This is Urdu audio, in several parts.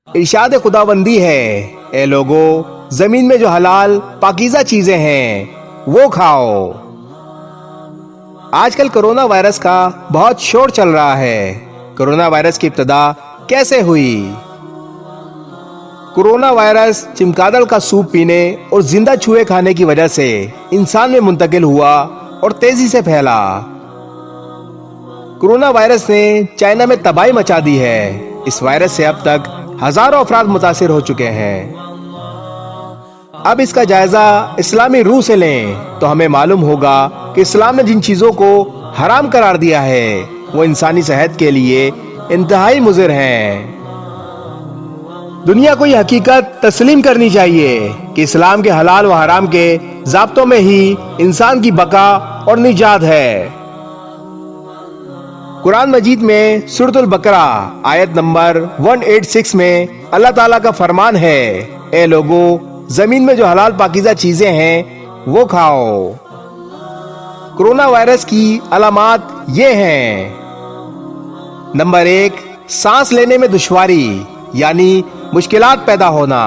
ارشاد خداوندی ہے، اے لوگو زمین میں جو حلال پاکیزہ چیزیں ہیں وہ کھاؤ۔ آج کل کرونا وائرس کا بہت شور چل رہا ہے۔ کرونا وائرس کی ابتدا کیسے ہوئی؟ کرونا وائرس چمگادڑ کا سوپ پینے اور زندہ چوہے کھانے کی وجہ سے انسان میں منتقل ہوا اور تیزی سے پھیلا۔ کرونا وائرس نے چائنا میں تباہی مچا دی ہے۔ اس وائرس سے اب تک ہزاروں افراد متاثر ہو چکے ہیں۔ اب اس کا جائزہ اسلامی روح سے لیں تو ہمیں معلوم ہوگا کہ اسلام نے جن چیزوں کو حرام قرار دیا ہے وہ انسانی صحت کے لیے انتہائی مضر ہیں۔ دنیا کو یہ حقیقت تسلیم کرنی چاہیے کہ اسلام کے حلال و حرام کے ضابطوں میں ہی انسان کی بقا اور نجات ہے۔ قرآن مجید میں سورۃ البقرہ آیت نمبر 186 میں اللہ تعالیٰ کا فرمان ہے، اے لوگو زمین میں جو حلال پاکیزہ چیزیں ہیں وہ کھاؤ۔ کرونا وائرس کی علامات یہ ہیں۔ نمبر 1، سانس لینے میں دشواری یعنی مشکلات پیدا ہونا۔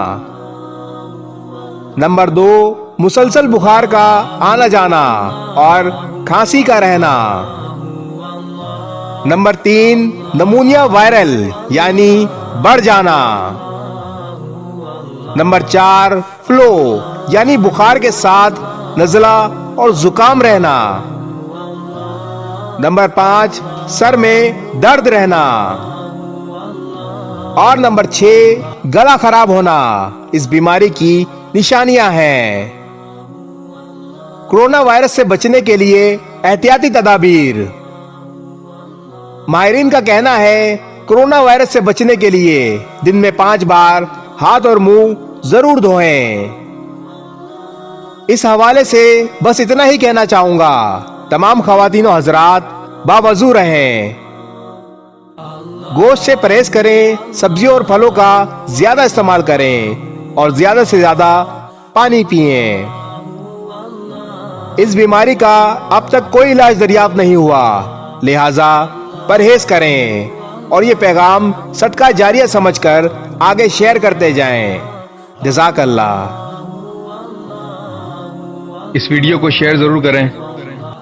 نمبر 2، مسلسل بخار کا آنا جانا اور کھانسی کا رہنا۔ نمبر 3، نمونیا وائرل یعنی بڑھ جانا۔ نمبر 4، فلو یعنی بخار کے ساتھ نزلہ اور زکام رہنا۔ نمبر 5، سر میں درد رہنا۔ اور نمبر 6، گلا خراب ہونا۔ اس بیماری کی نشانیاں ہیں۔ کرونا وائرس سے بچنے کے لیے احتیاطی تدابیر۔ ماہرین کا کہنا ہے کرونا وائرس سے بچنے کے لیے دن میں 5 بار ہاتھ اور منہ ضرور دھوئیں۔ اس حوالے سے بس اتنا ہی کہنا چاہوں گا، تمام خواتین و حضرات باوضو رہیں، گوشت سے پرہیز کریں، سبزیوں اور پھلوں کا زیادہ استعمال کریں اور زیادہ سے زیادہ پانی پئیں۔ اس بیماری کا اب تک کوئی علاج دریافت نہیں ہوا، لہذا پرہیز کریں اور یہ پیغام صدقہ جاریہ سمجھ کر آگے شیئر کرتے جائیں۔ جزاک اللہ۔ اس ویڈیو کو شیئر ضرور کریں،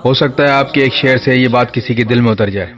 ہو سکتا ہے آپ کے ایک شیئر سے یہ بات کسی کے دل میں اتر جائے۔